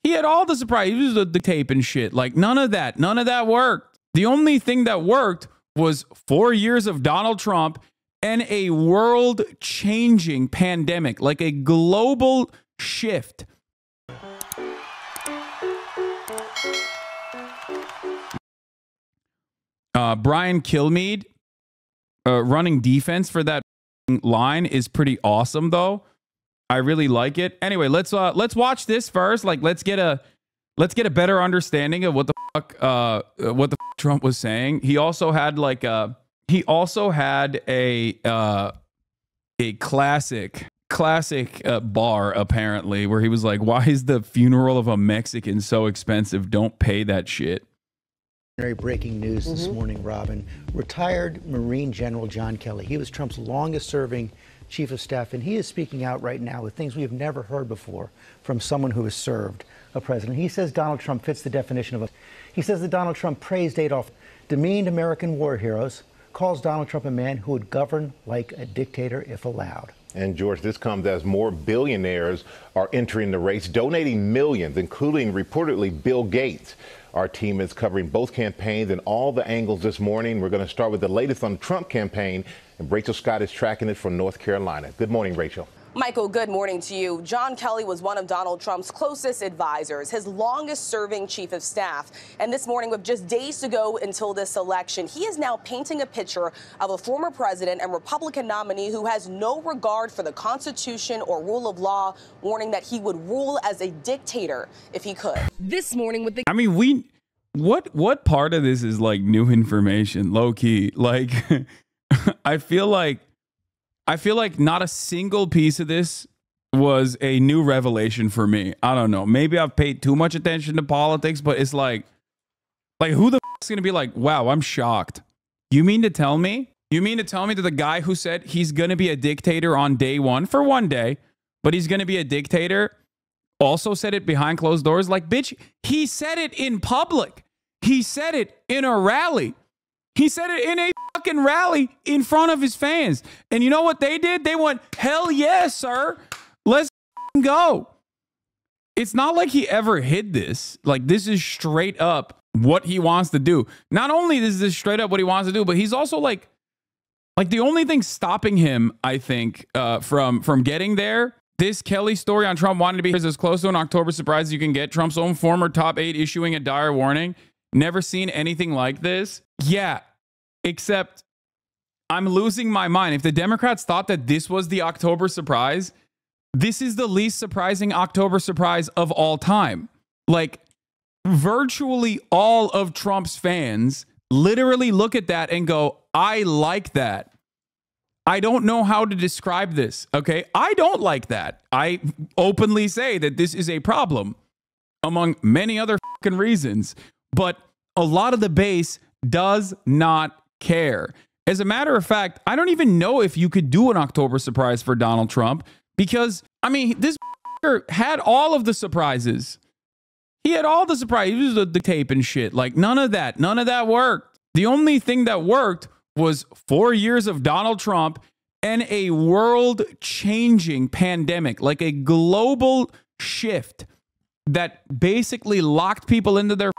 He had all the surprise. He was the tape and shit. Like, none of that worked. The only thing that worked was 4 years of Donald Trump and a world-changing pandemic, like a global shift. Brian Kilmeade running defense for that line is pretty awesome, though. I really like it. Anyway, let's watch this first. Like, let's get a better understanding of what the fuck Trump was saying. He also had like a classic bar apparently, where he was like, "Why is the funeral of a Mexican so expensive? Don't pay that shit." Very breaking news this morning, Robin. Retired Marine General John Kelly. He was Trump's longest serving chief of staff, and he is speaking out right now with things we have never heard before from someone who has served a president. He says Donald Trump fits the definition of a... He says that Donald Trump praised Adolf, demeaned American war heroes, calls Donald Trump a man who would govern like a dictator if allowed. And George, this comes as more billionaires are entering the race, donating millions, including reportedly Bill Gates. Our team is covering both campaigns and all the angles this morning. We're going to start with the latest on the Trump campaign, and Rachel Scott is tracking it from North Carolina. Good morning, Rachel. Michael, good morning to you. John Kelly was one of Donald Trump's closest advisors, his longest serving chief of staff. And this morning, with just days to go until this election, he is now painting a picture of a former president and Republican nominee who has no regard for the Constitution or rule of law, warning that he would rule as a dictator if he could. This morning with the... I mean, what part of this is like new information, low key? Like, I feel like not a single piece of this was a new revelation for me. I don't know. Maybe I've paid too much attention to politics, but it's like who the f is going to be like, wow, I'm shocked. You mean to tell me that the guy who said he's going to be a dictator on day one for one day, but he's going to be a dictator, also said it behind closed doors? Like, bitch, he said it in public. He said it in a rally. He said it in a fucking rally in front of his fans. And you know what they did? They went, hell yes, sir. Let's go. It's not like he ever hid this. Like, this is straight up what he wants to do. Not only is this straight up what he wants to do, but he's also like the only thing stopping him, I think, from getting there. This Kelly story on Trump wanting to be as close to an October surprise as you can get. Trump's own former top aide issuing a dire warning. Never seen anything like this. Yeah, except I'm losing my mind. If the Democrats thought that this was the October surprise, this is the least surprising October surprise of all time. Like, virtually all of Trump's fans literally look at that and go, I like that. I don't know how to describe this, okay? I don't like that. I openly say that this is a problem, among many other fucking reasons. But a lot of the base does not care. As a matter of fact, I don't even know if you could do an October surprise for Donald Trump, because, I mean, this had all of the surprises. He had all the surprises. He was the tape and shit. Like, none of that worked. The only thing that worked was 4 years of Donald Trump and a world-changing pandemic, like a global shift that basically locked people into their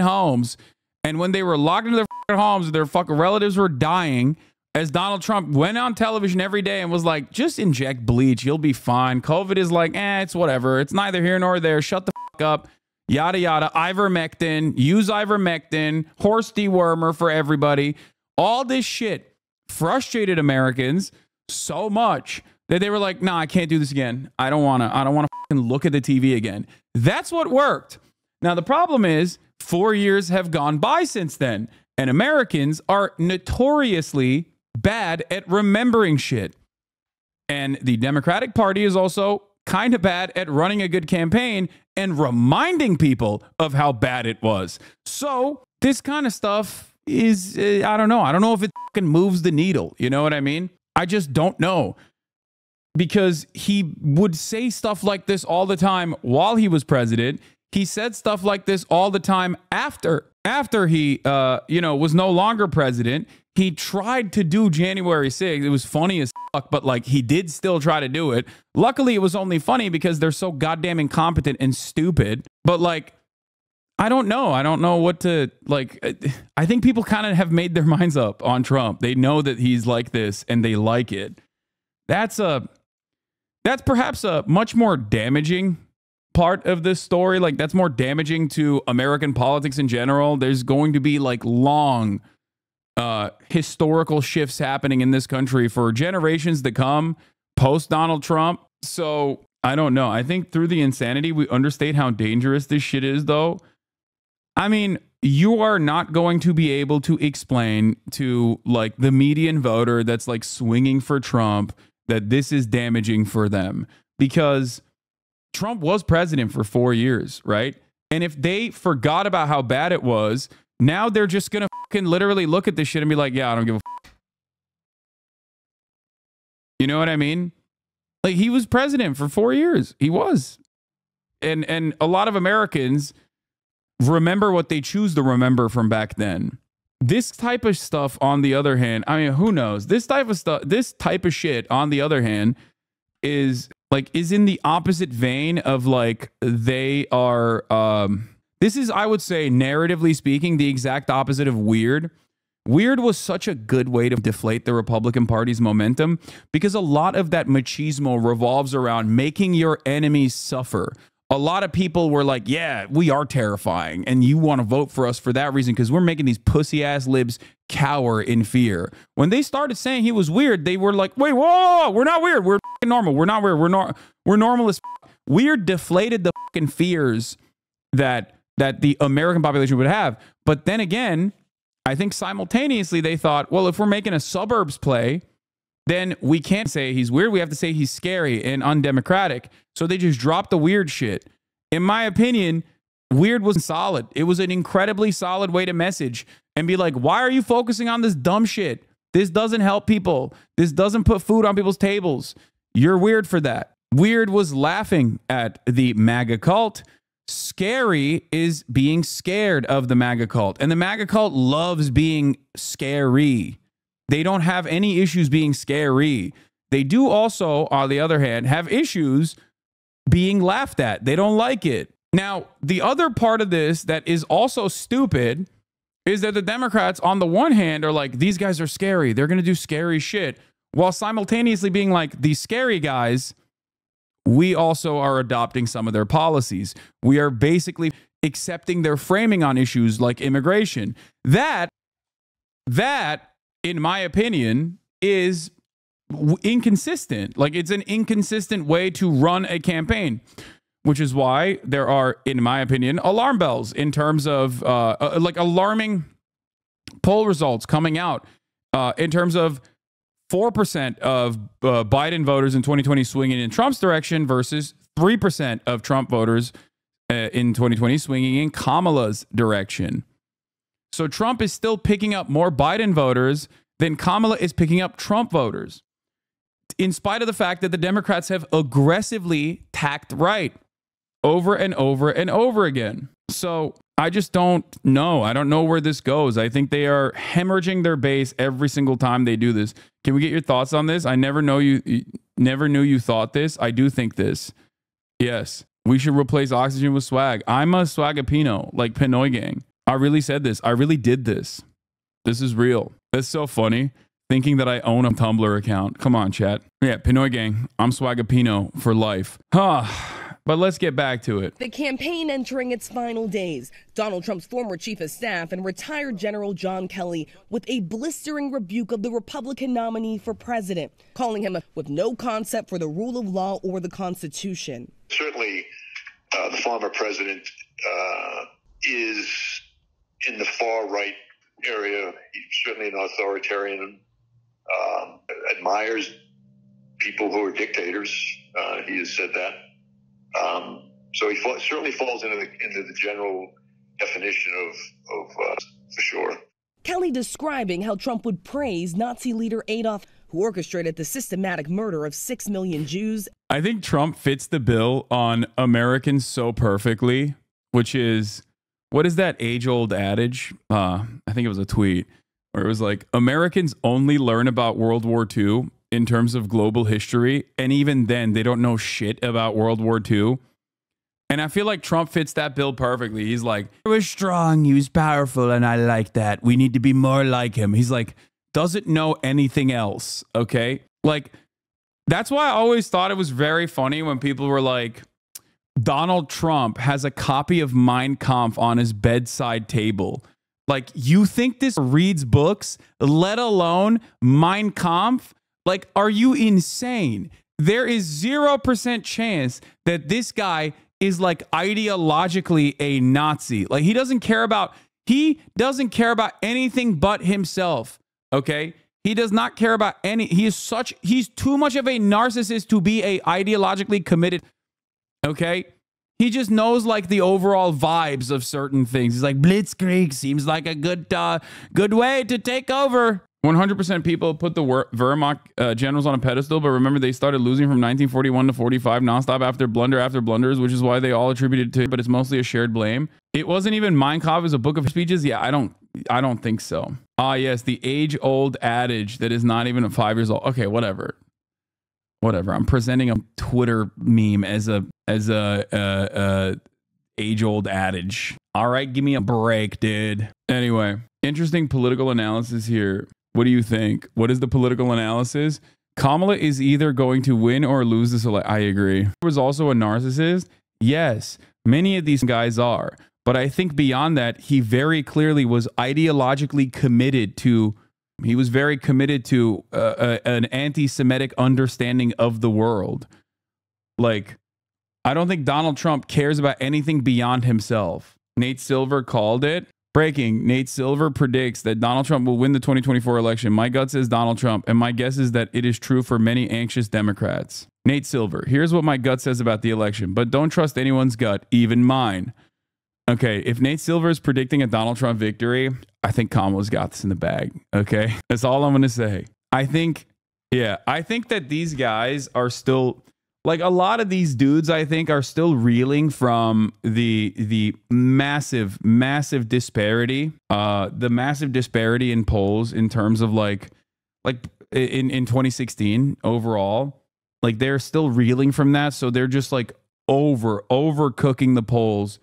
homes. And when they were locked into their homes, their fucking relatives were dying, as Donald Trump went on television every day and was like, just inject bleach, you'll be fine. COVID is like, it's whatever. It's neither here nor there. Shut the fuck up. Yada, yada. Ivermectin. Use ivermectin. Horse dewormer for everybody. All this shit frustrated Americans so much that they were like, nah, I can't do this again. I don't want to fucking look at the TV again. That's what worked. Now, the problem is 4 years have gone by since then, and Americans are notoriously bad at remembering shit. And the Democratic Party is also kind of bad at running a good campaign and reminding people of how bad it was. So this kind of stuff is, I don't know. I don't know if it fucking moves the needle. You know what I mean? I just don't know. Because he would say stuff like this all the time while he was president. He said stuff like this all the time after he, was no longer president. he tried to do January 6th. It was funny as fuck, but like he did still try to do it. Luckily, it was only funny because they're so goddamn incompetent and stupid. But like, I don't know. I don't know what to like. I think people kind of have made their minds up on Trump. They know that he's like this and they like it. That's perhaps a much more damaging part of this story. Like that's more damaging to American politics in general. There's going to be like long historical shifts happening in this country for generations to come post Donald Trump. So I don't know. I think through the insanity, we understate how dangerous this shit is, though. I mean, you are not going to be able to explain to like the median voter that's like swinging for Trump that this is damaging for them, because Trump was president for 4 years, right? And if they forgot about how bad it was, now they're just going to fucking literally look at this shit and be like, yeah, I don't give a f. You know what I mean? Like he was president for 4 years. He was. And a lot of Americans remember what they choose to remember from back then. This type of stuff, on the other hand, I mean, who knows? This type of shit, on the other hand, is in the opposite vein of like they are. This is, I would say, narratively speaking, the exact opposite of weird. Weird was such a good way to deflate the Republican Party's momentum because a lot of that machismo revolves around making your enemies suffer. A lot of people were like, yeah, we are terrifying, and you want to vote for us for that reason because we're making these pussy-ass libs cower in fear. When they started saying he was weird, they were like, wait, whoa, we're not weird. We're normal. We're not weird. We're normal as Weird deflated the fucking fears that the American population would have. But then again, I think simultaneously they thought, well, if we're making a suburbs play, then we can't say he's weird. We have to say he's scary and undemocratic. So they just dropped the weird shit. In my opinion, weird was solid. It was an incredibly solid way to message and be like, why are you focusing on this dumb shit? This doesn't help people. This doesn't put food on people's tables. You're weird for that. Weird was laughing at the MAGA cult. Scary is being scared of the MAGA cult. And the MAGA cult loves being scary. They don't have any issues being scary. They do also, on the other hand, have issues being laughed at. They don't like it. Now, the other part of this that is also stupid is that the Democrats, on the one hand, are like, these guys are scary. They're going to do scary shit. While simultaneously being like, these scary guys, we also are adopting some of their policies. We are basically accepting their framing on issues like immigration. That, in my opinion, is inconsistent. Like, it's an inconsistent way to run a campaign, which is why there are, in my opinion, alarm bells in terms of like alarming poll results coming out in terms of 4% of Biden voters in 2020 swinging in Trump's direction versus 3% of Trump voters in 2020 swinging in Kamala's direction. So Trump is still picking up more Biden voters than Kamala is picking up Trump voters, in spite of the fact that the Democrats have aggressively tacked right over and over and over again. So I just don't know. I don't know where this goes. I think they are hemorrhaging their base every single time they do this. Can we get your thoughts on this? I never knew you thought this. I do think this. Yes, we should replace oxygen with swag. I'm a swagapino, like Pinoy Gang. I really said this. I really did this. This is real. That's so funny. Thinking that I own a Tumblr account. Come on, chat. Yeah, Pinoy Gang. I'm swagapino for life. But let's get back to it. The campaign entering its final days. Donald Trump's former chief of staff and retired General John Kelly with a blistering rebuke of the Republican nominee for president, calling him with no concept for the rule of law or the Constitution. Certainly, the former president is in the far right area. He's certainly an authoritarian, admires people who are dictators. He has said that. So he certainly falls into the general definition of for sure. Kelly describing how Trump would praise Nazi leader Adolf, who orchestrated the systematic murder of 6 million Jews. I think Trump fits the bill on Americans so perfectly, which is, what is that age-old adage? I think it was a tweet. where it was like, Americans only learn about World War II in terms of global history. And even then, they don't know shit about World War II. And I feel like Trump fits that bill perfectly. He's like, he was strong, he was powerful, and I like that. We need to be more like him. He's like, doesn't know anything else, okay? Like, that's why I always thought it was very funny when people were like, Donald Trump has a copy of Mein Kampf on his bedside table. Like, you think this reads books, let alone Mein Kampf? Like, are you insane? There is 0% chance that this guy is like ideologically a Nazi. Like, he doesn't care about anything but himself. Okay? He does not care about he's too much of a narcissist to be a ideologically committed. Okay? He just knows like the overall vibes of certain things. He's like, Blitzkrieg seems like a good way to take over. 100% people put the Wehrmacht generals on a pedestal, but remember they started losing from 1941 to 45 nonstop after blunders, which is why they all attributed to, but it's mostly a shared blame. It wasn't even Mein Kampf as a book of speeches. Yeah, I don't think so. Ah, yes, the age-old adage that is not even 5 years old. Okay, whatever. I'm presenting a Twitter meme as a age-old adage. All right, give me a break, dude. Anyway, interesting political analysis here. What do you think? What is the political analysis? Kamala is either going to win or lose this election. I agree. He was also a narcissist. Yes, many of these guys are. But I think beyond that, he very clearly was ideologically committed to, he was very committed to an anti-Semitic understanding of the world. Like, I don't think Donald Trump cares about anything beyond himself. Nate Silver called it. Breaking, Nate Silver predicts that Donald Trump will win the 2024 election. My gut says Donald Trump, and my guess is that it is true for many anxious Democrats. Nate Silver, here's what my gut says about the election, but don't trust anyone's gut, even mine. Okay, if Nate Silver is predicting a Donald Trump victory, I think Kamala's got this in the bag, okay? That's all I'm going to say. I think that these guys are still... Like, a lot of these dudes, I think, are still reeling from the massive disparity, the massive disparity in polls in terms of like in 2016 overall. Like, they're still reeling from that, so they're just like overcooking the polls,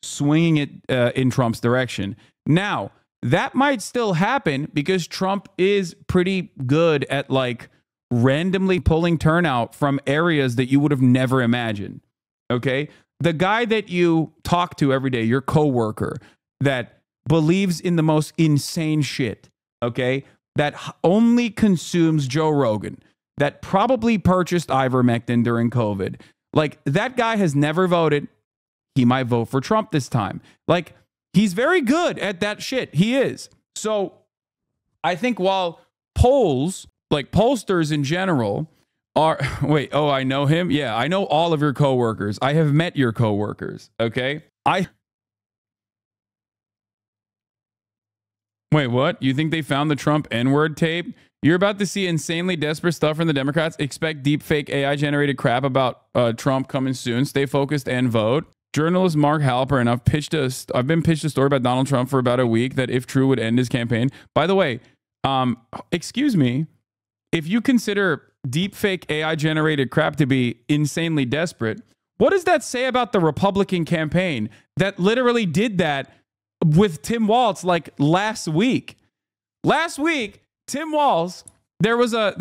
swinging it in Trump's direction. Now, that might still happen because Trump is pretty good at like randomly pulling turnout from areas that you would have never imagined. Okay? The guy that you talk to every day, your coworker that believes in the most insane shit, okay? That only consumes Joe Rogan, that probably purchased ivermectin during COVID. Like, that guy has never voted. He might vote for Trump this time. Like, he's very good at that shit. He is. So I think while polls, like pollsters in general are, wait, oh, I know him? Yeah, I know all of your coworkers. I have met your coworkers, okay? Wait, what? You think they found the Trump N-word tape? You're about to see insanely desperate stuff from the Democrats. Expect deepfake AI-generated crap about Trump coming soon. Stay focused and vote. Journalist Mark Halperin, I've been pitched a story about Donald Trump for about a week that, if true, would end his campaign. By the way, excuse me, if you consider deepfake AI-generated crap to be insanely desperate, what does that say about the Republican campaign that literally did that with Tim Walz like last week? Last week, Tim Walz, there was a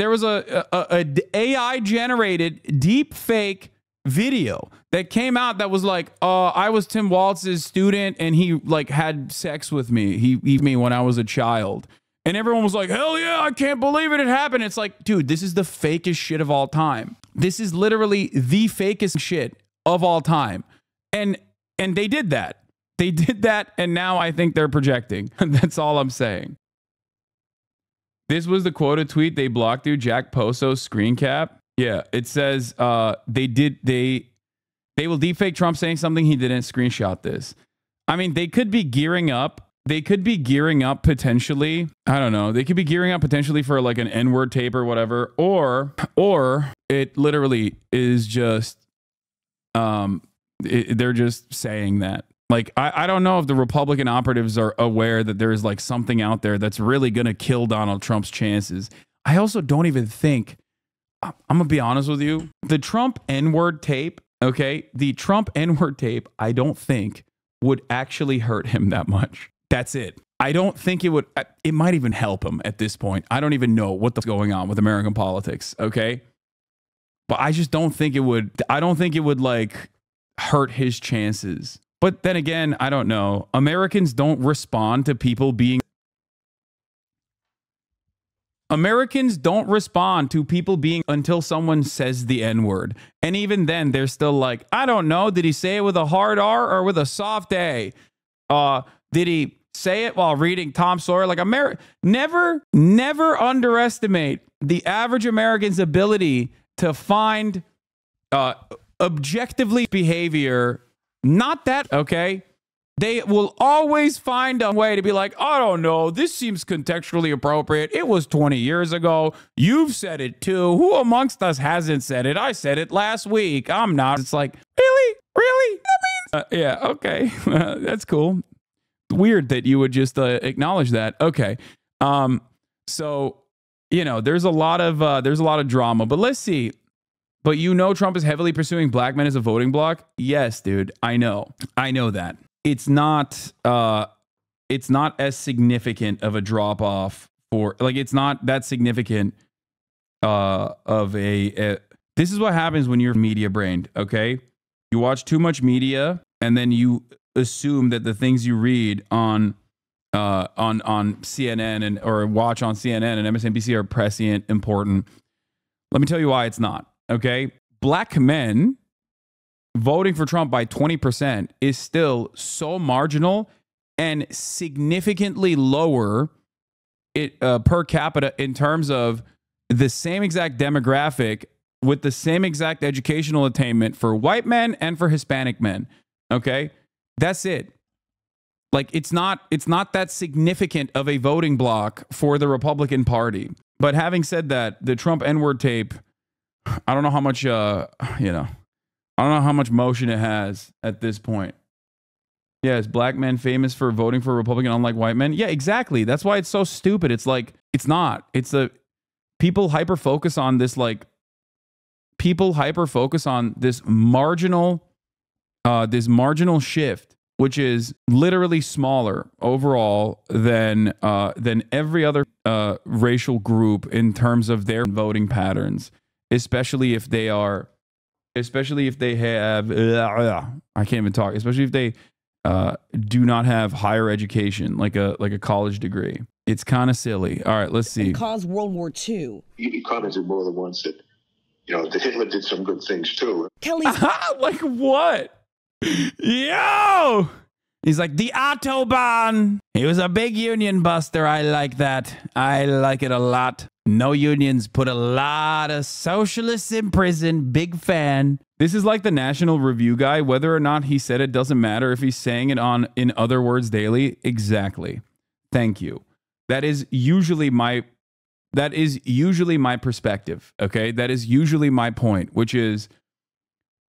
AI-generated deepfake video that came out that was like, I was Tim Walz's student and he like had sex with me. He beat me when I was a child. And everyone was like, hell yeah, I can't believe it happened. It's like, dude, this is the fakest shit of all time. This is literally the fakest shit of all time. And they did that. They did that, and now I think they're projecting. That's all I'm saying. This was the quoted tweet they blocked through Jack Poso's screen cap. Yeah, it says they will deepfake Trump saying something he didn't. Screenshot this. I mean, they could be gearing up. They could be gearing up potentially. I don't know. They could be gearing up potentially for like an N-word tape or whatever. Or it literally is just, they're just saying that. Like, I don't know if the Republican operatives are aware that there is like something out there that's really going to kill Donald Trump's chances. I also don't even think, I'm going to be honest with you, the Trump N-word tape, okay, the Trump N-word tape, I don't think would actually hurt him that much. That's it. I don't think it would. It might even help him at this point. I don't even know what's going on with American politics, okay? But I just don't think it would. I don't think it would like hurt his chances. But then again, I don't know. Americans don't respond to people being until someone says the N-word. And even then, they're still like, I don't know. Did he say it with a hard R or with a soft A? Did he say it while reading Tom Sawyer? Like, never underestimate the average American's ability to find objectively behavior. Not that, okay? They will always find a way to be like, I don't know, this seems contextually appropriate. It was 20 years ago. You've said it too. Who amongst us hasn't said it? I said it last week. I'm not. It's like, really? Really? That means... yeah, okay. That's cool. Weird that you would just acknowledge that. Okay. So, you know, there's a lot of drama, but let's see. But you know Trump is heavily pursuing black men as a voting bloc? Yes, dude. I know that. It's not as significant of a drop off for, like, it's not that significant of a this is what happens when you're media brained, okay? You watch too much media and then you assume that the things you read on CNN or watch on CNN and MSNBC are prescient, important. Let me tell you why it's not, okay? Black men voting for Trump by 20% is still so marginal and significantly lower per capita in terms of the same exact demographic with the same exact educational attainment for white men and for Hispanic men. Okay? That's it. Like, it's not that significant of a voting bloc for the Republican Party. But having said that, the Trump N-word tape, I don't know how much, I don't know how much motion it has at this point. Yeah, is black men famous for voting for a Republican unlike white men? Yeah, exactly. That's why it's so stupid. It's like, it's not. It's people hyper focus on this, like, this marginal shift, which is literally smaller overall than every other racial group in terms of their voting patterns, especially if they have, I can't even talk, especially if they do not have higher education, like a college degree. It's kind of silly. All right, let's see. It caused World War II. You commented more than once that, that Hitler did some good things too. Kelly. Like what? Yo! He's like, the Autobahn. He was a big union buster. I like that. I like it a lot. No unions, put a lot of socialists in prison. Big fan. This is like the National Review guy. Whether or not he said it doesn't matter if he's saying it on In Other Words Daily. Exactly. Thank you. That is usually my perspective. Okay. That is usually my point, which is,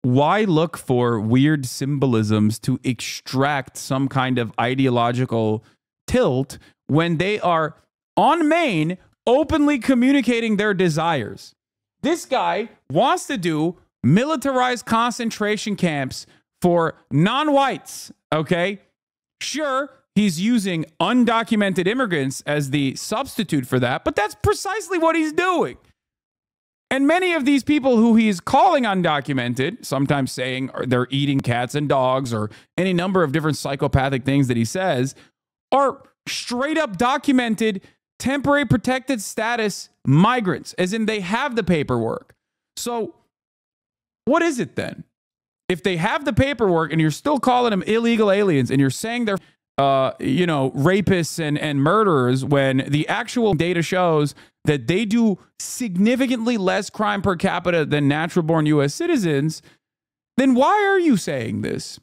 why look for weird symbolisms to extract some kind of ideological tilt when they are on main openly communicating their desires? This guy wants to do militarized concentration camps for non-whites, okay? Sure, he's using undocumented immigrants as the substitute for that, but that's precisely what he's doing. And many of these people who he's calling undocumented, sometimes saying they're eating cats and dogs or any number of different psychopathic things that he says, are straight up documented temporary protected status migrants, as in they have the paperwork. So what is it then? If they have the paperwork and you're still calling them illegal aliens and you're saying they're rapists and murderers, when the actual data shows that they do significantly less crime per capita than natural-born U.S. citizens, then why are you saying this?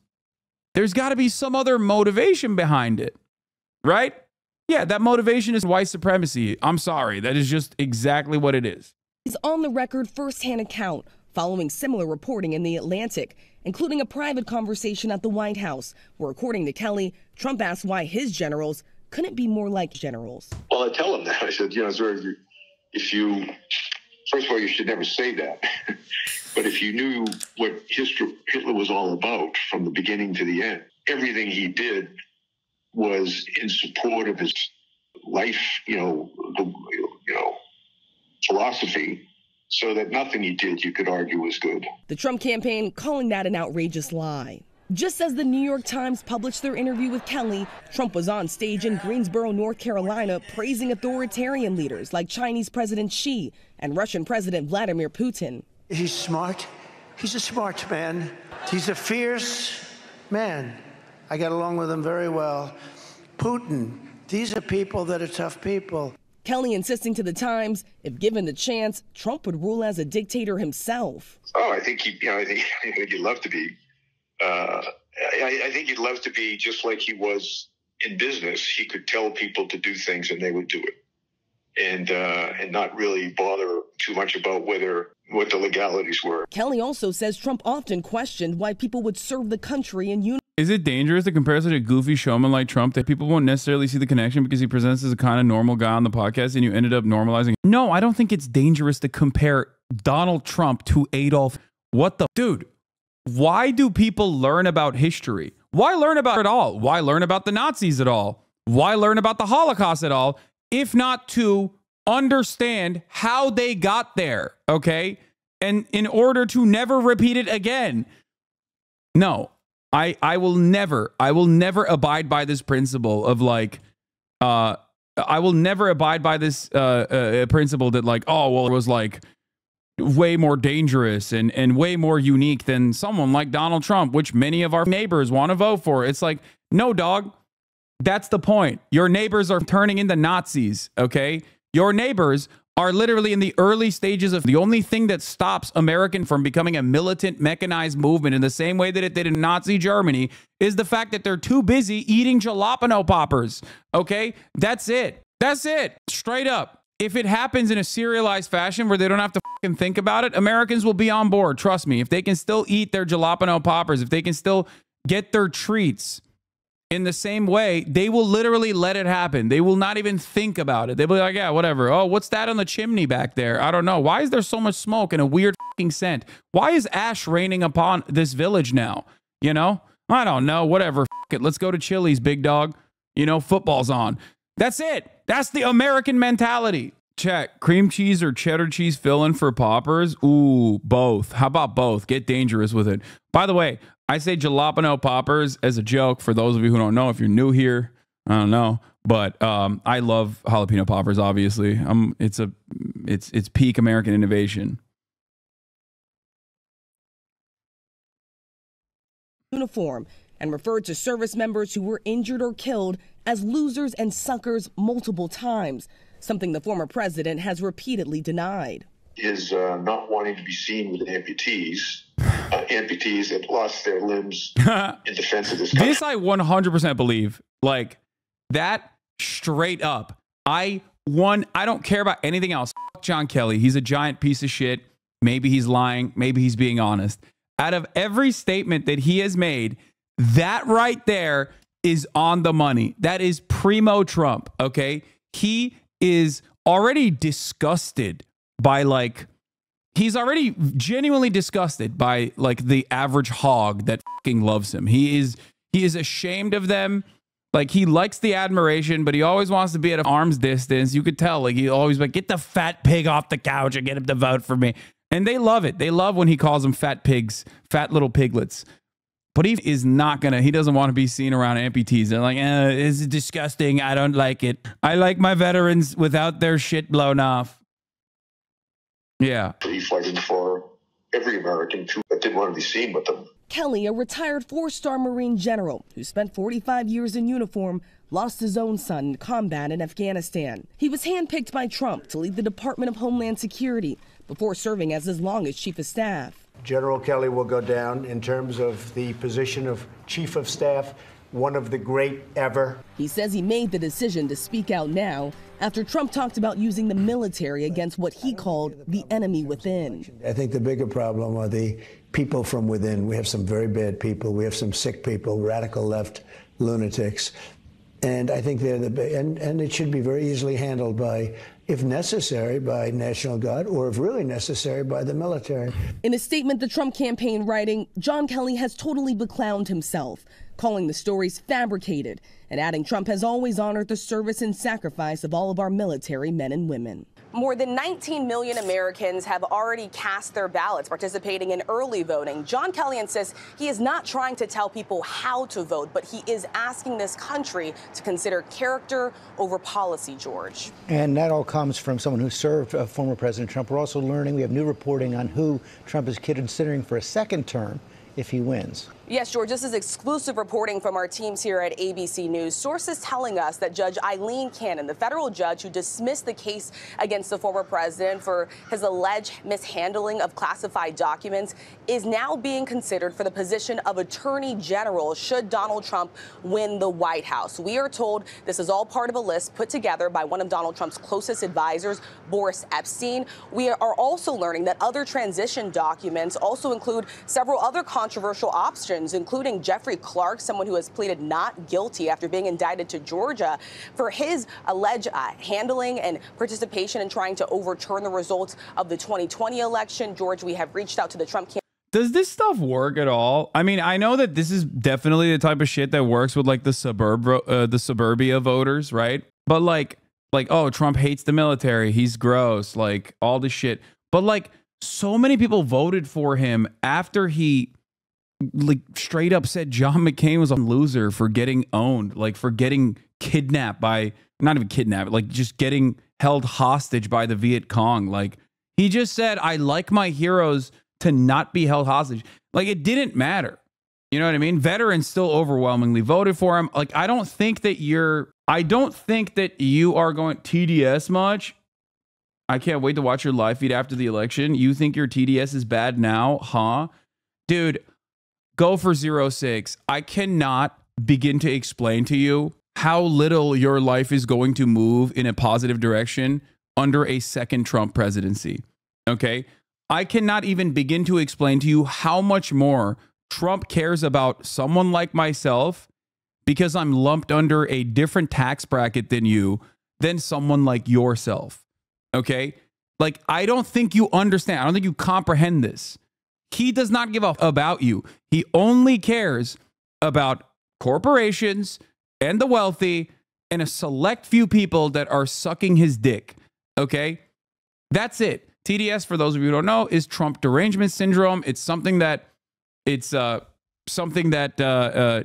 There's got to be some other motivation behind it, right? Yeah, that motivation is white supremacy. I'm sorry. That is just exactly what it is. His on-the-record first-hand account following similar reporting in The Atlantic, including a private conversation at the White House, where, according to Kelly, Trump asked why his generals couldn't be more like generals. Well, I tell him that. I said, if you, first of all, you should never say that. But if you knew what Hitler was all about from the beginning to the end, everything he did was in support of his life, philosophy, so that nothing he did you could argue was good. The Trump campaign calling that an outrageous lie. Just as the New York Times published their interview with Kelly, Trump was on stage in Greensboro, North Carolina, praising authoritarian leaders like Chinese President Xi and Russian President Vladimir Putin. He's smart. He's a smart man. He's a fierce man. I get along with him very well. Putin, these are people that are tough people. Kelly insisting to the Times, if given the chance, Trump would rule as a dictator himself. Oh, I think he'd love to be. I think he'd love to be just like he was in business. He could tell people to do things and they would do it, and not really bother too much about what the legalities were. Kelly also says Trump often questioned why people would serve the country in uniform. Is it dangerous to compare such a goofy showman like Trump that people won't necessarily see the connection because he presents as a kind of normal guy on the podcast and you ended up normalizing? No, I don't think it's dangerous to compare Donald Trump to Adolf. What the dude? Why do people learn about history? Why learn about it all? Why learn about the Nazis at all? Why learn about the Holocaust at all? If not to understand how they got there, okay? And in order to never repeat it again. No. I will never abide by this principle of like, I will never abide by this principle that like, oh, well, it was like way more dangerous and way more unique than someone like Donald Trump, which many of our neighbors want to vote for. It's like, no, dog, that's the point. Your neighbors are turning into Nazis, okay? Your neighbors are literally in the early stages of the only thing that stops American from becoming a militant mechanized movement in the same way that it did in Nazi Germany is the fact that they're too busy eating jalapeno poppers. Okay, that's it. That's it. Straight up. If it happens in a serialized fashion where they don't have to fucking think about it, Americans will be on board. Trust me. If they can still eat their jalapeno poppers, if they can still get their treats in the same way, they will literally let it happen. They will not even think about it. They'll be like, yeah, whatever. Oh, what's that on the chimney back there? I don't know. Why is there so much smoke and a weird fucking scent? Why is ash raining upon this village now? You know? I don't know. Whatever. F it. Let's go to Chili's, big dog. You know, football's on. That's it. That's the American mentality. Check. Cream cheese or cheddar cheese filling for poppers? Ooh, both. How about both? Get dangerous with it. By the way, I say jalapeno poppers as a joke for those of you who don't know. If you're new here, I don't know, but I love jalapeno poppers. Obviously, it's peak American innovation. Uniform and referred to service members who were injured or killed as losers and suckers multiple times, something the former president has repeatedly denied. Is not wanting to be seen with amputees that lost their limbs in defense of this country. This I 100% believe. Like that straight up. I don't care about anything else. Fuck John Kelly. He's a giant piece of shit. Maybe he's lying. Maybe he's being honest. Out of every statement that he has made, that right there is on the money. That is primo Trump. Okay. He is already disgusted by like, he's already genuinely disgusted by like the average hog that fucking loves him. He is ashamed of them. Like he likes the admiration, but he always wants to be at an arm's distance. You could tell, like he always like, get the fat pig off the couch and get him to vote for me. And they love it. They love when he calls them fat pigs, fat little piglets. But he is not gonna, he doesn't want to be seen around amputees. They're like, it's disgusting. I don't like it. I like my veterans without their shit blown off. Yeah. He's fighting for every American that didn't want to be seen with them. Kelly, a retired 4-star Marine general who spent 45 years in uniform, lost his own son in combat in Afghanistan. He was handpicked by Trump to lead the Department of Homeland Security before serving as his longest chief of staff. General Kelly will go down in terms of the position of chief of staff. one of the great ever. He says he made the decision to speak out now after Trump talked about using the military against what he called the enemy within. I think the bigger problem are the people from within. We have some very bad people. We have some sick people, radical left lunatics. And I think they're and it should be very easily handled by, if necessary, by National Guard, or if really necessary, by the military. In a statement, the Trump campaign writing, John Kelly has totally beclowned himself, calling the stories fabricated and adding Trump has always honored the service and sacrifice of all of our military men and women. More than 19 million Americans have already cast their ballots participating in early voting. John Kelly insists he is not trying to tell people how to vote, but he is asking this country to consider character over policy, George. And that all comes from someone who served former President Trump. We're also learning, we have new reporting on who Trump is considering for a second term if he wins. Yes, George, this is exclusive reporting from our teams here at ABC News. Sources telling us that Judge Eileen Cannon, the federal judge who dismissed the case against the former president for his alleged mishandling of classified documents, is now being considered for the position of Attorney General should Donald Trump win the White House. We are told this is all part of a list put together by one of Donald Trump's closest advisors, Boris Epstein. We are also learning that other transition documents also include several other controversial options, including Jeffrey Clark, someone who has pleaded not guilty after being indicted to Georgia for his alleged handling and participation in trying to overturn the results of the 2020 election. George, we have reached out to the Trump campaign. Does this stuff work at all? I mean, I know that this is definitely the type of shit that works with like the suburbia voters, right? But like, oh, Trump hates the military. He's gross, like all this shit. But like, so many people voted for him after he like straight up said John McCain was a loser for getting owned, like for getting kidnapped by, not even kidnapped, like just getting held hostage by the Viet Cong. Like he just said, I like my heroes to not be held hostage. Like it didn't matter. You know what I mean? Veterans still overwhelmingly voted for him. Like I don't think that you are going TDS much. I can't wait to watch your live feed after the election. You think your TDS is bad now, huh? Dude, go for 06. I cannot begin to explain to you how little your life is going to move in a positive direction under a second Trump presidency. Okay? I cannot even begin to explain to you how much more Trump cares about someone like myself because I'm lumped under a different tax bracket than you than someone like yourself. Okay? Like, I don't think you understand. I don't think you comprehend this. He does not give a about you. He only cares about corporations and the wealthy and a select few people that are sucking his dick. Okay? That's it. TDS, for those of you who don't know, is Trump derangement syndrome. It's something that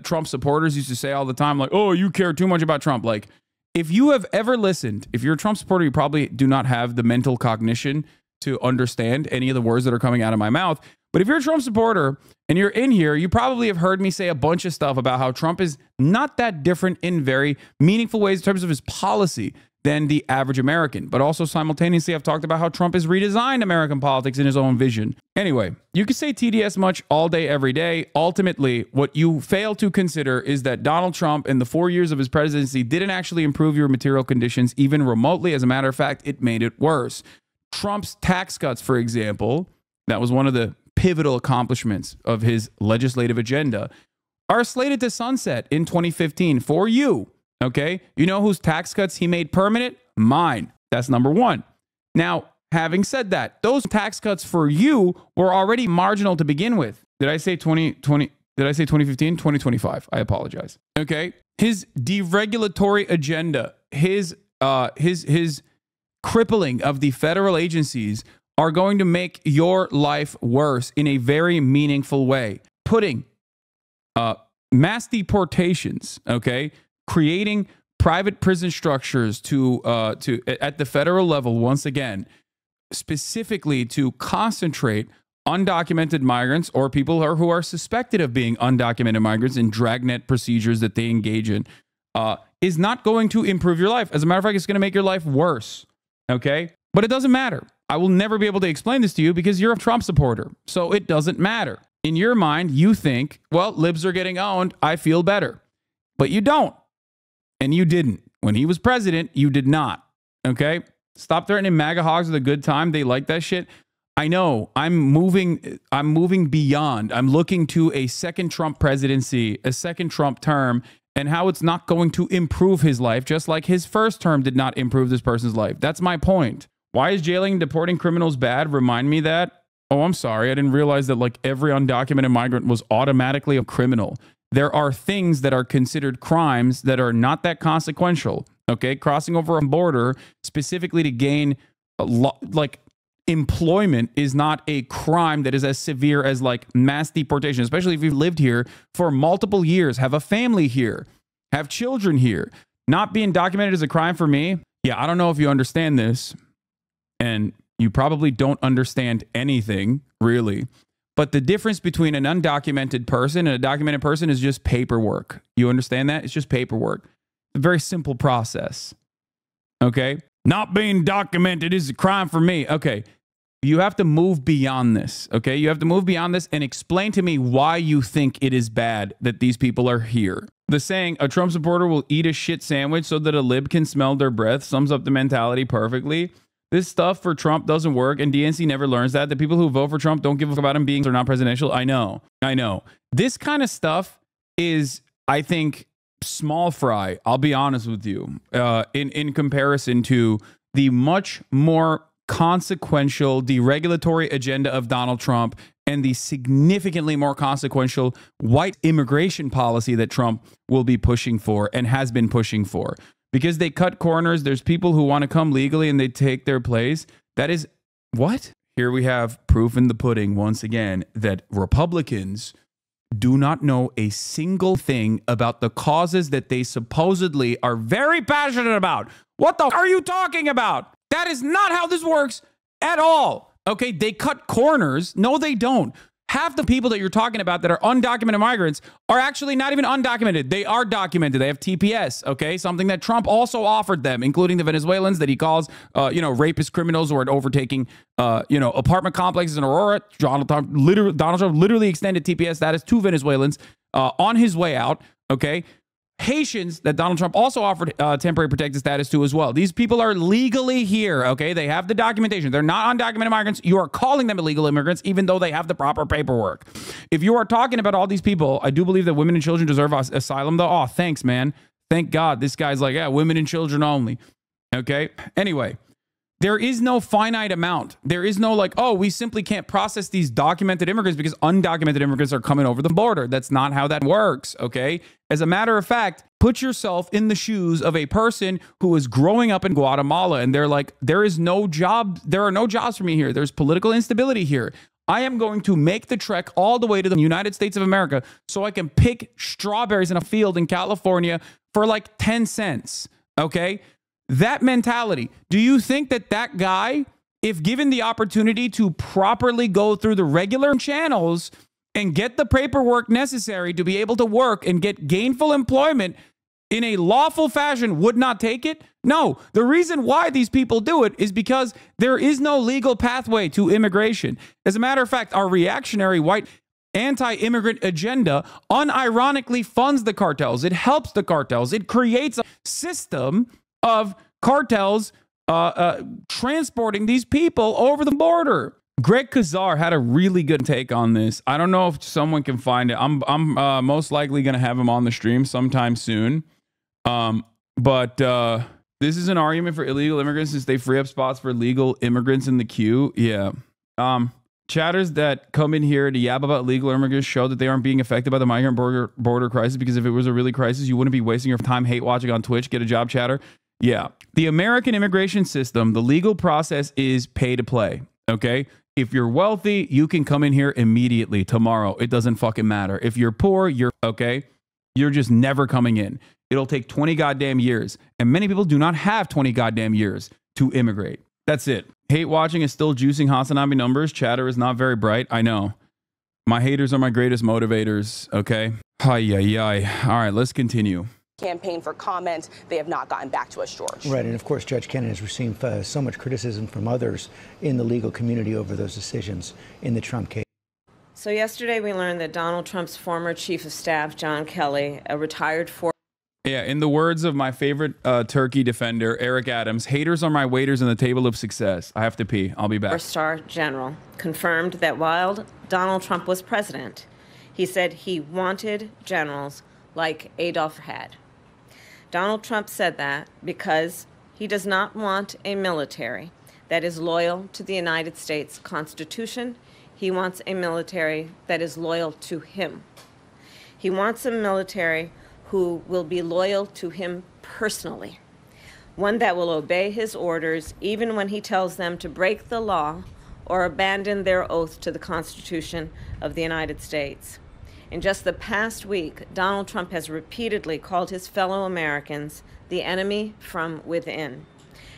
Trump supporters used to say all the time, like, oh, you care too much about Trump. Like, if you have ever listened, if you're a Trump supporter, you probably do not have the mental cognition to understand any of the words that are coming out of my mouth. But if you're a Trump supporter and you're in here, you probably have heard me say a bunch of stuff about how Trump is not that different in very meaningful ways in terms of his policy than the average American. But also simultaneously, I've talked about how Trump has redesigned American politics in his own vision. Anyway, you can say TDS much all day, every day. Ultimately, what you fail to consider is that Donald Trump in the 4 years of his presidency didn't actually improve your material conditions even remotely. As a matter of fact, it made it worse. Trump's tax cuts, for example, that was one of the pivotal accomplishments of his legislative agenda, are slated to sunset in 2015 for you. Okay? You know whose tax cuts he made permanent? Mine. That's number one. Now, having said that, those tax cuts for you were already marginal to begin with. Did I say 2020? Did I say 2015? 2025. I apologize. Okay? His deregulatory agenda, his crippling of the federal agencies are going to make your life worse in a very meaningful way. Putting mass deportations, okay, creating private prison structures to at the federal level once again, specifically to concentrate undocumented migrants or people who are suspected of being undocumented migrants in dragnet procedures that they engage in, is not going to improve your life. As a matter of fact, it's going to make your life worse. Okay, but it doesn't matter. I will never be able to explain this to you because you're a Trump supporter. So it doesn't matter. In your mind, you think, well, libs are getting owned. I feel better. but you don't. And you didn't. When he was president, you did not. Okay? Stop threatening MAGA hogs with a good time. They like that shit. I know. I'm moving beyond. I'm looking to a second Trump presidency, a second Trump term, and how it's not going to improve his life, just like his first term did not improve this person's life. That's my point. Why is jailing and deporting criminals bad? Remind me that. Oh, I'm sorry. I didn't realize that like every undocumented migrant was automatically a criminal. There are things that are considered crimes that are not that consequential. Okay, crossing over a border specifically to gain like employment is not a crime that is as severe as like mass deportation, especially if you've lived here for multiple years, have a family here, have children here. Not being documented is a crime for me. Yeah, I don't know if you understand this, and you probably don't understand anything really. But the difference between an undocumented person and a documented person is just paperwork. You understand that? It's just paperwork. It's a very simple process. Okay? Not being documented is a crime for me. Okay. You have to move beyond this. Okay? You have to move beyond this and explain to me why you think it is bad that these people are here. The saying, a Trump supporter will eat a shit sandwich so that a lib can smell their breath, sums up the mentality perfectly. This stuff for Trump doesn't work, and DNC never learns that. The people who vote for Trump don't give a fuck about him being or not presidential. I know. This kind of stuff is, I think, small fry. I'll be honest with you. In comparison to the much more consequential deregulatory agenda of Donald Trump and the significantly more consequential white immigration policy that Trump will be pushing for and has been pushing for. Because they cut corners, there's people who want to come legally and they take their place. That is what? Here we have proof in the pudding once again that Republicans do not know a single thing about the causes that they supposedly are very passionate about. What the f are you talking about? That is not how this works at all. Okay, they cut corners. No, they don't. Half the people that you're talking about that are undocumented migrants are actually not even undocumented. They are documented. They have TPS, okay? Something that Trump also offered them, including the Venezuelans that he calls, rapist criminals who are overtaking, apartment complexes in Aurora. Donald Trump literally extended TPS status to Venezuelans on his way out, okay? Haitians that Donald Trump also offered temporary protected status to as well. These people are legally here, okay? They have the documentation. They're not undocumented migrants. You are calling them illegal immigrants, even though they have the proper paperwork. If you are talking about all these people, I do believe that women and children deserve asylum, though. Oh, thanks, man. Thank God. This guy's like, yeah, women and children only, okay? Anyway, there is no finite amount. There is no like, oh, we simply can't process these documented immigrants because undocumented immigrants are coming over the border. That's not how that works, okay? As a matter of fact, put yourself in the shoes of a person who is growing up in Guatemala and they're like, there is no job. There are no jobs for me here. There's political instability here. I am going to make the trek all the way to the United States of America so I can pick strawberries in a field in California for like 10 cents, okay? That mentality. Do you think that that guy, if given the opportunity to properly go through the regular channels and get the paperwork necessary to be able to work and get gainful employment in a lawful fashion, would not take it? No. The reason why these people do it is because there is no legal pathway to immigration. As a matter of fact, our reactionary white anti-immigrant agenda unironically funds the cartels. It helps the cartels. It creates a system of cartels transporting these people over the border. Greg Kazar had a really good take on this. I don't know if someone can find it. I'm most likely going to have him on the stream sometime soon. But this is an argument for illegal immigrants since they free up spots for legal immigrants in the queue. Yeah. Chatters that come in here to yab about legal immigrants show that they aren't being affected by the migrant border crisis, because if it was a really crisis, you wouldn't be wasting your time hate watching on Twitch. Get a job, chatter. Yeah. The American immigration system, the legal process is pay to play. Okay. If you're wealthy, you can come in here immediately tomorrow. It doesn't fucking matter. If you're poor, you're okay. You're just never coming in. It'll take 20 goddamn years. And many people do not have 20 goddamn years to immigrate. That's it. Hate watching is still juicing HasanAbi numbers. Chatter is not very bright. I know. My haters are my greatest motivators. Okay. All right, let's continue. Campaign for comment. They have not gotten back to us, George. Right, and of course, Judge Kennedy has received so much criticism from others in the legal community over those decisions in the Trump case. So yesterday we learned that Donald Trump's former chief of staff, John Kelly, a retired Yeah, in the words of my favorite turkey defender, Eric Adams, haters are my waiters on the table of success. I have to pee. I'll be back. Four-star general confirmed that while Donald Trump was president, he said he wanted generals like Adolf had. Donald Trump said that because he does not want a military that is loyal to the United States Constitution. He wants a military that is loyal to him. He wants a military who will be loyal to him personally, one that will obey his orders even when he tells them to break the law or abandon their oath to the Constitution of the United States. In just the past week, Donald Trump has repeatedly called his fellow Americans the enemy from within,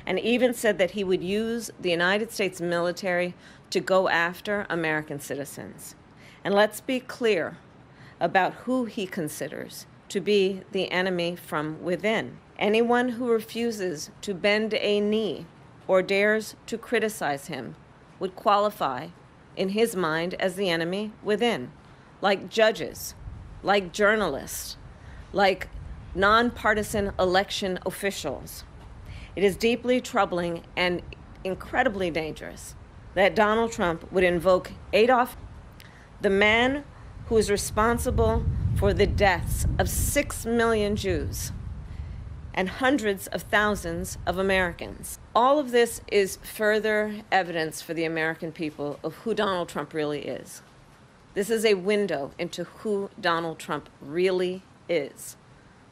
and even said that he would use the United States military to go after American citizens. And let's be clear about who he considers to be the enemy from within. Anyone who refuses to bend a knee or dares to criticize him would qualify, in his mind, as the enemy within, like judges, like journalists, like nonpartisan election officials. It is deeply troubling and incredibly dangerous that Donald Trump would invoke Adolf, the man who is responsible for the deaths of 6 million Jews and hundreds of thousands of Americans. All of this is further evidence for the American people of who Donald Trump really is. This is a window into who Donald Trump really is,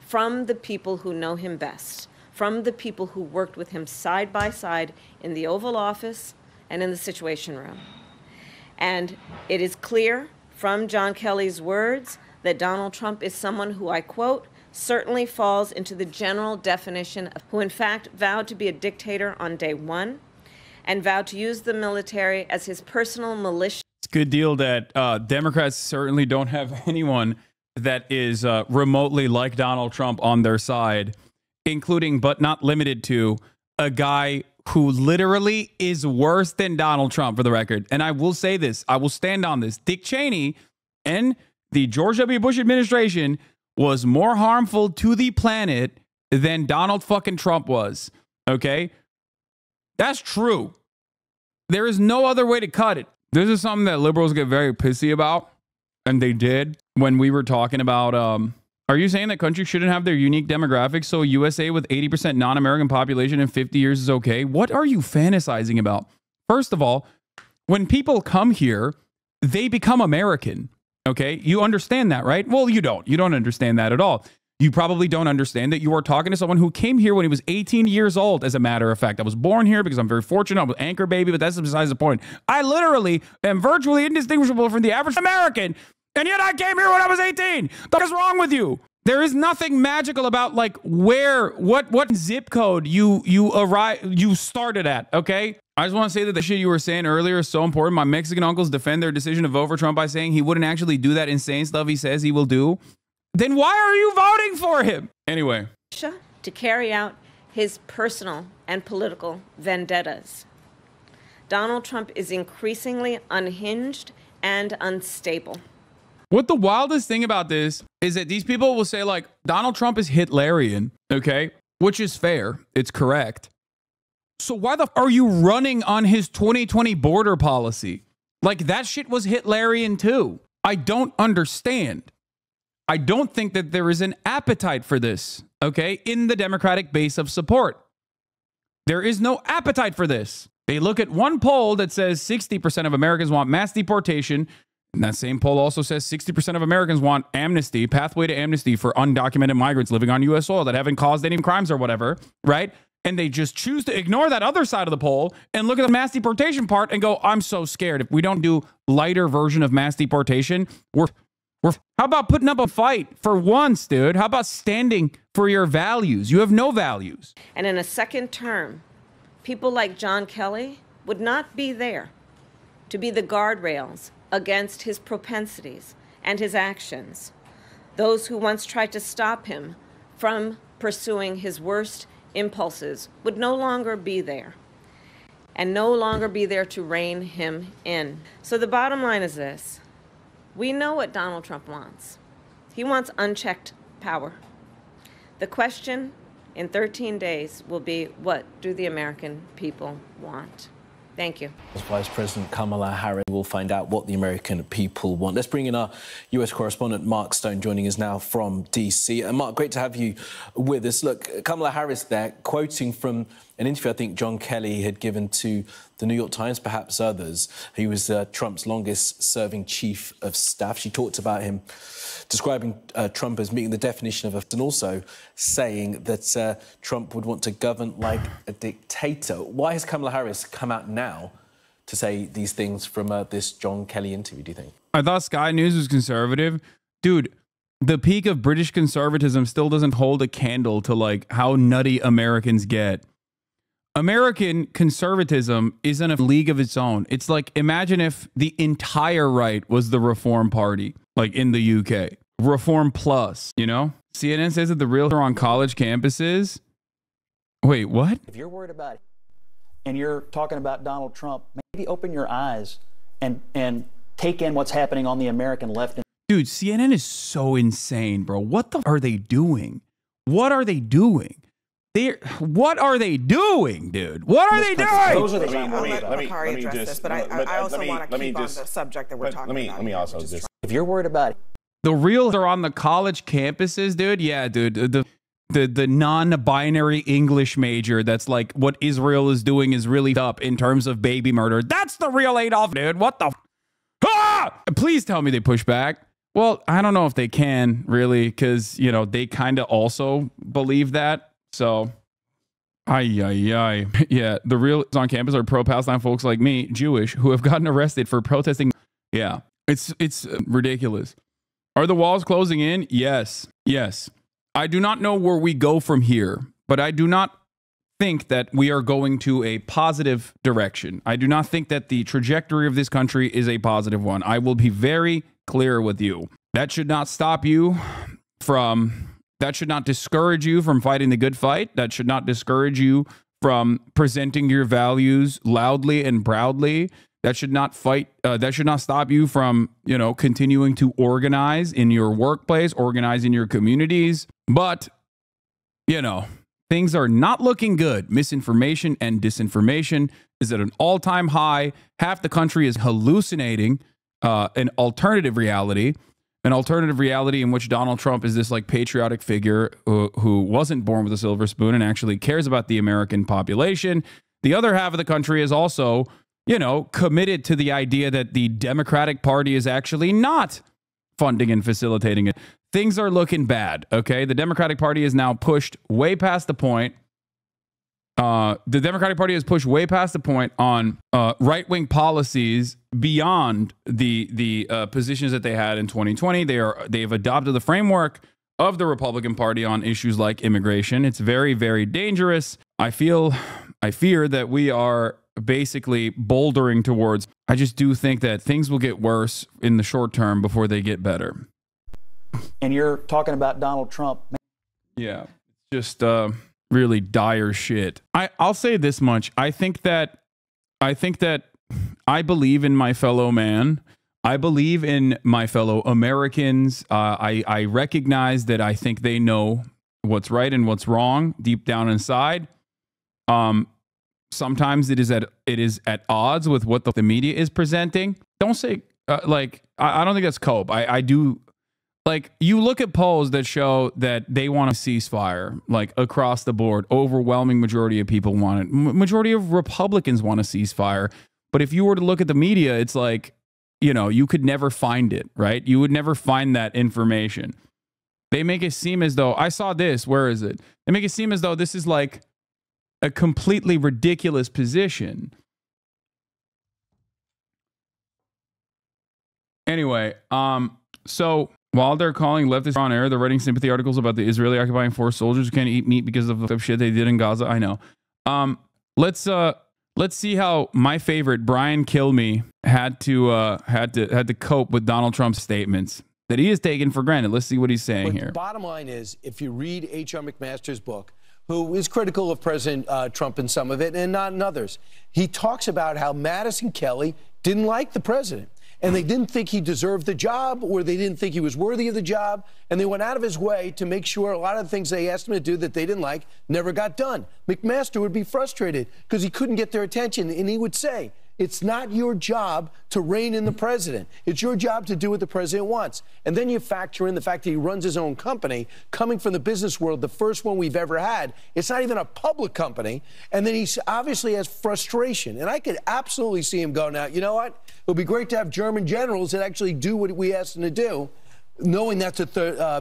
from the people who know him best, from the people who worked with him side by side in the Oval Office and in the Situation Room. And it is clear from John Kelly's words that Donald Trump is someone who, I quote, certainly falls into the general definition of who in fact vowed to be a dictator on day one and vowed to use the military as his personal militia. It's a good deal that Democrats certainly don't have anyone that is remotely like Donald Trump on their side, including but not limited to a guy who literally is worse than Donald Trump, for the record. And I will say this, I will stand on this. Dick Cheney and the George W. Bush administration was more harmful to the planet than Donald fucking Trump was. Okay? That's true. There is no other way to cut it. This is something that liberals get very pissy about, and they did when we were talking about, are you saying that countries shouldn't have their unique demographics, so USA with 80% non-American population in 50 years is okay? What are you fantasizing about? First of all, when people come here, they become American, okay? You understand that, right? Well, you don't. You don't understand that at all. You probably don't understand that you are talking to someone who came here when he was 18 years old, as a matter of fact. I was born here because I'm very fortunate. I'm an anchor baby, but that's besides the point. I literally am virtually indistinguishable from the average American, and yet I came here when I was 18. What is wrong with you? There is nothing magical about like what zip code you started at, okay? I just want to say that the shit you were saying earlier is so important. My Mexican uncles defend their decision to vote for Trump by saying he wouldn't actually do that insane stuff he says he will do. Then why are you voting for him? Anyway. To carry out his personal and political vendettas. Donald Trump is increasingly unhinged and unstable. What the wildest thing about this is that these people will say, like, Donald Trump is Hitlerian, okay? Which is fair. It's correct. So why the f are you running on his 2020 border policy? Like, that shit was Hitlerian too. I don't understand. I don't think that there is an appetite for this, okay, in the Democratic base of support. There is no appetite for this. They look at one poll that says 60% of Americans want mass deportation. And that same poll also says 60% of Americans want amnesty, pathway to amnesty for undocumented migrants living on U.S. soil that haven't caused any crimes or whatever, right? And they just choose to ignore that other side of the poll and look at the mass deportation part and go, I'm so scared. If we don't do lighter version of mass deportation, how about putting up a fight for once, dude? How about standing for your values? You have no values. And in a second term, people like John Kelly would not be there to be the guardrails against his propensities and his actions. Those who once tried to stop him from pursuing his worst impulses would no longer be there and no longer be there to rein him in. So the bottom line is this. We know what Donald Trump wants. He wants unchecked power. The question in 13 days will be, what do the American people want? Thank you. Vice President Kamala Harris will find out what the American people want. Let's bring in our U.S. correspondent, Mark Stone, joining us now from D.C. And Mark, great to have you with us. Look, Kamala Harris there, quoting from an interview I think John Kelly had given to the New York Times, perhaps others. He was Trump's longest-serving chief of staff. She talked about him describing Trump as meeting the definition of a... and also saying that Trump would want to govern like a dictator. Why has Kamala Harris come out now to say these things from this John Kelly interview, do you think? I thought Sky News was conservative. Dude, the peak of British conservatism still doesn't hold a candle to, like, how nutty Americans get. American conservatism is in a league of its own. It's like, imagine if the entire right was the Reform Party, like in the UK. Reform Plus, you know? CNN says that the real are on college campuses. Wait, what? If you're worried about it and you're talking about Donald Trump, maybe open your eyes and take in what's happening on the American left. Dude, CNN is so insane, bro. What the are they doing? What are they doing? What are they doing, dude? What are they doing? Those are the let me just, but I also want to keep on the subject that we're talking about. Let me also just... If you're worried about it. The reals are on the college campuses, dude. Yeah, dude. The non-binary English major that's like what Israel is doing is really up in terms of baby murder. That's the real Adolf, dude. What the... Ah! Please tell me they push back. Well, I don't know if they can, really, because, you know, they kind of also believe that. So, yeah, the real on campus are pro-Palestine folks like me, Jewish, who have gotten arrested for protesting. Yeah, it's ridiculous. Are the walls closing in? Yes. I do not know where we go from here, but I do not think that we are going to a positive direction. I do not think that the trajectory of this country is a positive one. I will be very clear with you. That should not stop you from... That should not discourage you from fighting the good fight. That should not discourage you from presenting your values loudly and proudly. That should not stop you from, you know, continuing to organize in your workplace, organize in your communities. But, you know, things are not looking good. Misinformation and disinformation is at an all-time high. Half the country is hallucinating an alternative reality. An alternative reality in which Donald Trump is this like patriotic figure who wasn't born with a silver spoon and actually cares about the American population. The other half of the country is also, you know, committed to the idea that the Democratic Party is actually not funding and facilitating it. Things are looking bad, okay? The Democratic Party is now pushed way past the point. The Democratic Party has pushed way past the point on right-wing policies beyond the positions that they had in 2020. They've adopted the framework of the Republican Party on issues like immigration. It's very, very dangerous. I fear that we are basically bouldering towards. I just do think that things will get worse in the short term before they get better. And you're talking about Donald Trump. Yeah, just really dire shit. I'll say this much. I think that I believe in my fellow man. I believe in my fellow Americans. I recognize that I think they know what's right and what's wrong deep down inside. Sometimes it is at odds with what the media is presenting. Don't say I don't think that's cope. I do. Like, you look at polls that show that they want a ceasefire, like across the board. Overwhelming majority of people want it. Majority of Republicans want a ceasefire. But if you were to look at the media, it's like, you know, you could never find it, right? You would never find that information. They make it seem as though, I saw this, where is it? They make it seem as though this is like a completely ridiculous position. Anyway, so while they're calling leftists on air, they're writing sympathy articles about the Israeli occupying force soldiers who can't eat meat because of the shit they did in Gaza. I know. Let's see how my favorite Brian Kilmeade had to cope with Donald Trump's statements that he has taken for granted. Let's see what he's saying here. The bottom line is, if you read H.R. McMaster's book, who is critical of President Trump in some of it and not in others, he talks about how Madison Kelly didn't like the president. and they didn't think he deserved the job, or they didn't think he was worthy of the job, and they went out of his way to make sure a lot of the things they asked him to do that they didn't like never got done. McMaster would be frustrated because he couldn't get their attention, and he would say, it's not your job to rein in the president. It's your job to do what the president wants. And then you factor in the fact that he runs his own company, coming from the business world, the first one we've ever had. It's not even a public company. And then he obviously has frustration. And I could absolutely see him go, now, you know what? It would be great to have German generals that actually do what we asked them to do, knowing that's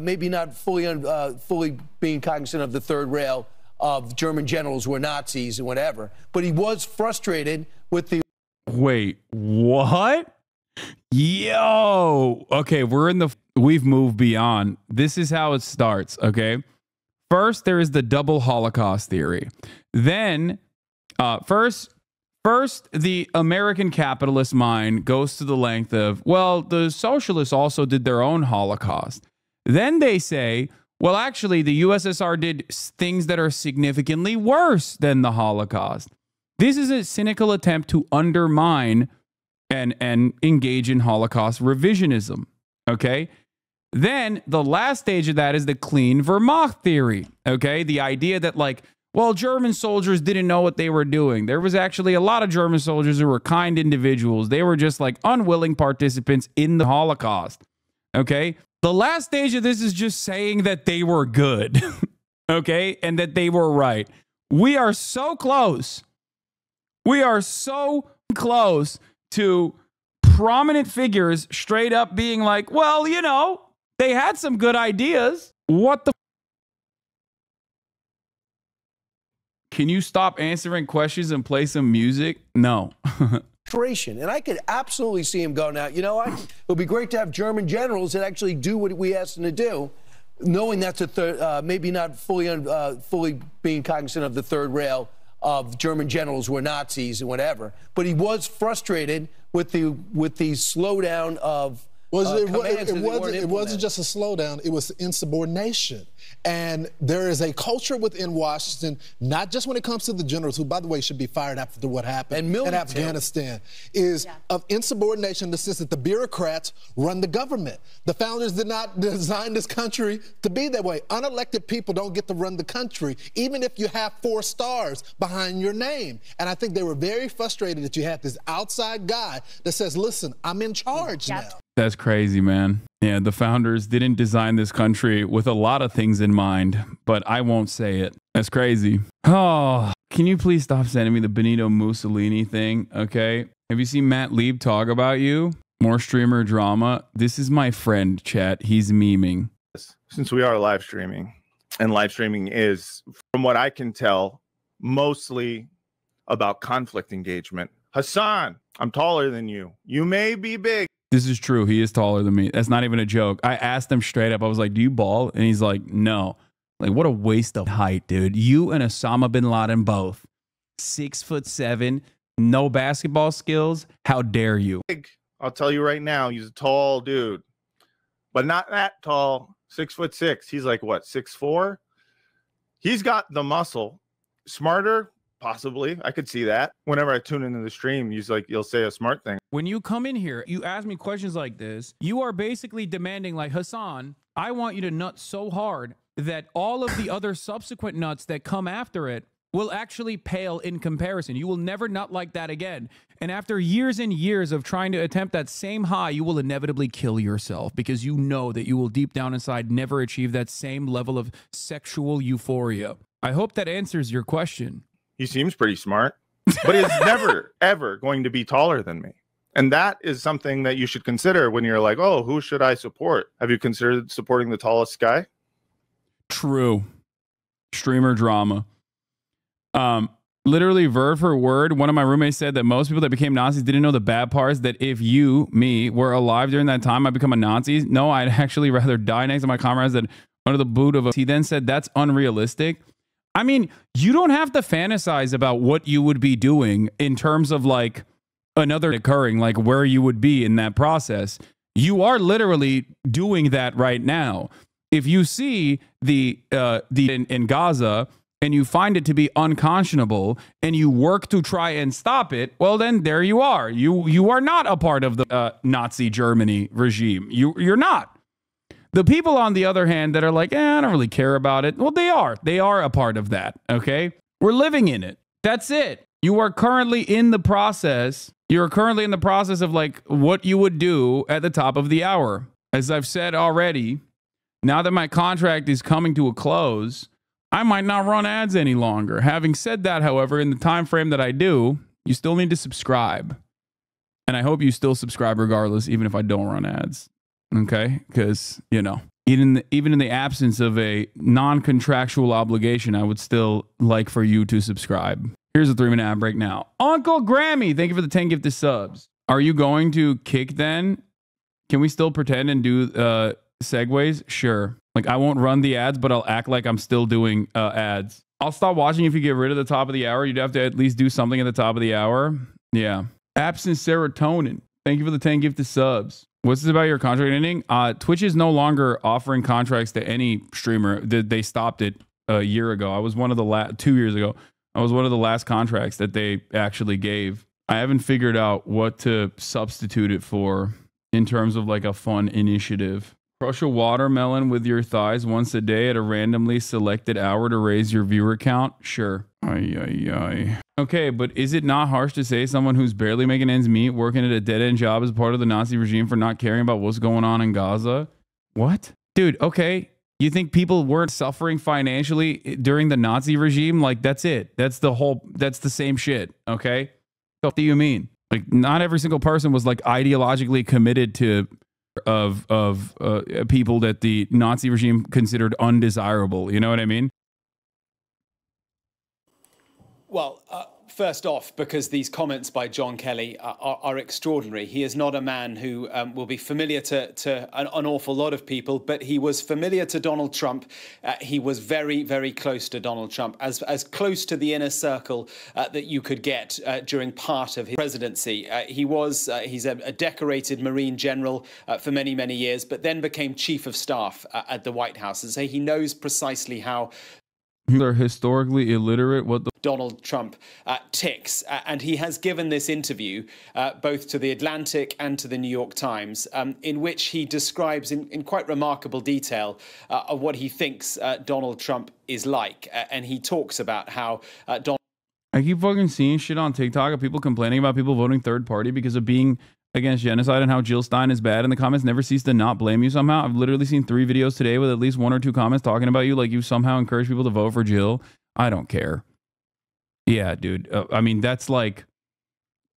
maybe not fully being cognizant of the third rail of German generals who were Nazis and whatever. But he was frustrated with the... Wait, what? Yo. Okay, we've moved beyond. This is how it starts, okay? First, there is the double Holocaust theory. Then, first, the American capitalist mind goes to the length of, well, the socialists also did their own Holocaust. Then they say, well, actually, the USSR did things that are significantly worse than the Holocaust. This is a cynical attempt to undermine and engage in Holocaust revisionism, okay? Then the last stage of that is the clean Wehrmacht theory, okay? The idea that, like, well, German soldiers didn't know what they were doing. There was actually a lot of German soldiers who were kind individuals. They were just, like, unwilling participants in the Holocaust, okay? The last stage of this is just saying that they were good, okay? And that they were right. We are so close. We are so close to prominent figures straight up being like, well, you know, they had some good ideas. What the? Can you stop answering questions and play some music? No. And I could absolutely see him go, now, you know what? It would be great to have German generals that actually do what we asked them to do, knowing that's maybe not fully being cognizant of the third rail of German generals who were Nazis and whatever. But he was frustrated with the slowdown of it wasn't just a slowdown, it was insubordination. And there is a culture within Washington, not just when it comes to the generals, who, by the way, should be fired after what happened in Afghanistan, of insubordination in the sense that the bureaucrats run the government. The founders did not design this country to be that way. Unelected people don't get to run the country, even if you have 4 stars behind your name. And I think they were very frustrated that you had this outside guy that says, listen, I'm in charge now. That's crazy, man. Yeah, the founders didn't design this country with a lot of things in mind, but I won't say it. That's crazy. Oh, can you please stop sending me the Benito Mussolini thing, okay? Have you seen Matt Lieb talk about you? More streamer drama. This is my friend, chat. He's memeing. Since we are live streaming, and live streaming is, from what I can tell, mostly about conflict engagement. Hasan, I'm taller than you. You may be big. This is true. He is taller than me. That's not even a joke. I asked him straight up. I was like, do you ball? And he's like, no. Like, what a waste of height, dude. You and Osama bin Laden both. 6'7", no basketball skills. How dare you? I'll tell you right now, he's a tall dude. But not that tall. 6'6". He's like, what, 6'4"? He's got the muscle. Smarter? Possibly. I could see that. Whenever I tune into the stream, you'll say a smart thing. When you come in here, you ask me questions like this, you are basically demanding, like, Hasan, I want you to nut so hard that all of the other subsequent nuts that come after it will actually pale in comparison. You will never nut like that again. And after years and years of trying to attempt that same high, you will inevitably kill yourself because you know that you will deep down inside never achieve that same level of sexual euphoria. I hope that answers your question. He seems pretty smart, but he's never, ever going to be taller than me. And that is something that you should consider when you're like, oh, who should I support? Have you considered supporting the tallest guy? True. Streamer drama. Literally word for word, one of my roommates said that most people that became Nazis didn't know the bad parts, that if you, me, were alive during that time, I'd become a Nazi. No, I'd actually rather die next to my comrades than under the boot of a... He then said, that's unrealistic. I mean, you don't have to fantasize about what you would be doing in terms of like another occurring, like where you would be in that process. You are literally doing that right now. If you see in Gaza, and you find it to be unconscionable and you work to try and stop it, well, then there you are. You are not a part of the Nazi Germany regime. You're not. The people, on the other hand, that are like, I don't really care about it. Well, they are. They are a part of that, okay? We're living in it. That's it. You are currently in the process. You're currently in the process of like what you would do at the top of the hour. As I've said already, now that my contract is coming to a close, I might not run ads any longer. Having said that, however, in the time frame that I do, you still need to subscribe. And I hope you still subscribe regardless, even if I don't run ads. Okay? Because, you know, even in the absence of a non-contractual obligation, I would still like for you to subscribe. Here's a 3-minute ad break now. Uncle Grammy, thank you for the 10 gifted subs. Are you going to kick then? Can we still pretend and do segues? Sure. Like, I won't run the ads, but I'll act like I'm still doing ads. I'll stop watching if you get rid of the top of the hour. You'd have to at least do something at the top of the hour. Yeah. Absent serotonin. Thank you for the 10 gifted subs. What's this about your contract ending? Twitch is no longer offering contracts to any streamer. They stopped it a year ago. I was one of the 2 years ago. I was one of the last contracts that they actually gave. I haven't figured out what to substitute it for in terms of like a fun initiative. Crush a watermelon with your thighs once a day at a randomly selected hour to raise your viewer count? Sure. Okay, but is it not harsh to say someone who's barely making ends meet, working at a dead-end job as part of the Nazi regime for not caring about what's going on in Gaza? What? Dude, okay. You think people weren't suffering financially during the Nazi regime? Like, that's it. That's the same shit, okay? What do you mean? Like, not every single person was like ideologically committed to people that the Nazi regime considered undesirable. You know what I mean? Well, first off, because these comments by John Kelly are extraordinary. He is not a man who will be familiar to an awful lot of people, but he was familiar to Donald Trump. He was very, very close to Donald Trump, as close to the inner circle that you could get during part of his presidency. He's a decorated Marine general for many, many years, but then became chief of staff at the White House. And so he knows precisely how they're historically illiterate. What the Donald Trump ticks. And he has given this interview both to The Atlantic and to the New York Times, in which he describes in quite remarkable detail of what he thinks Donald Trump is like. And he talks about how Donald... I keep fucking seeing shit on TikTok of people complaining about people voting third party because of being against genocide and how Jill Stein is bad, and the comments never cease to not blame you somehow. I've literally seen 3 videos today with at least 1 or 2 comments talking about you like you somehow encourage people to vote for Jill. I don't care. Yeah, dude. I mean, that's like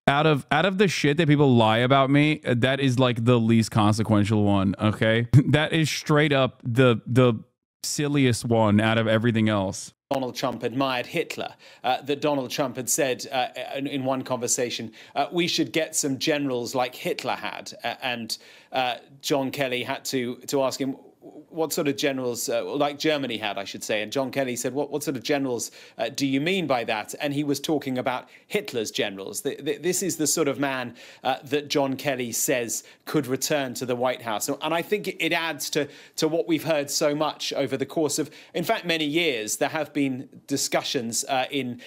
out of the shit that people lie about me, that is like the least consequential one, okay? That is straight up the silliest one out of everything else. Donald Trump admired Hitler, that Donald Trump had said in one conversation, we should get some generals like Hitler had. And John Kelly had to ask him, what sort of generals, like Germany had, I should say. And John Kelly said, what sort of generals do you mean by that? And he was talking about Hitler's generals. This is the sort of man that John Kelly says could return to the White House. And I think it adds to what we've heard so much over the course of, in fact, many years. There have been discussions and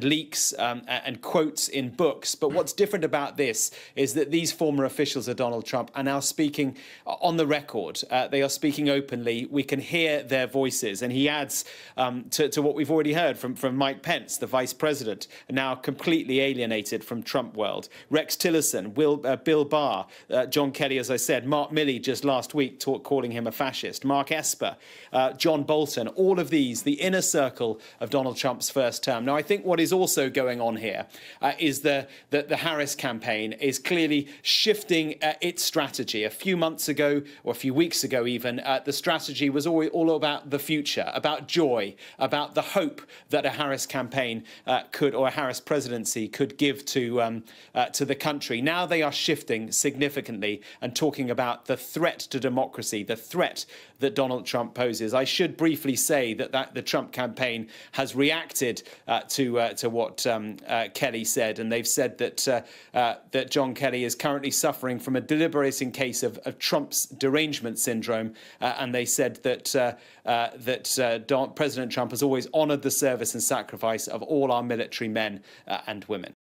leaks and quotes in books. But what's different about this is that these former officials of Donald Trump are now speaking on the record. They are speaking openly. We can hear their voices. And he adds to what we've already heard from Mike Pence, the vice president, now completely alienated from Trump world. Rex Tillerson, Bill Barr, John Kelly, as I said, Mark Milley just last week calling him a fascist, Mark Esper, John Bolton, all of these, the inner circle of Donald Trump's first term. Now, I think what is also going on here is that the Harris campaign is clearly shifting its strategy. A few months ago, or a few weeks ago even, the strategy was all about the future, about joy, about the hope that a Harris campaign or a Harris presidency could give to the country. Now they are shifting significantly and talking about the threat to democracy, the threat that Donald Trump poses. I should briefly say that the Trump campaign has reacted to what Kelly said, and they've said that John Kelly is currently suffering from a debilitating case of Trump's derangement syndrome, him, and they said that President Trump has always honoured the service and sacrifice of all our military men and women.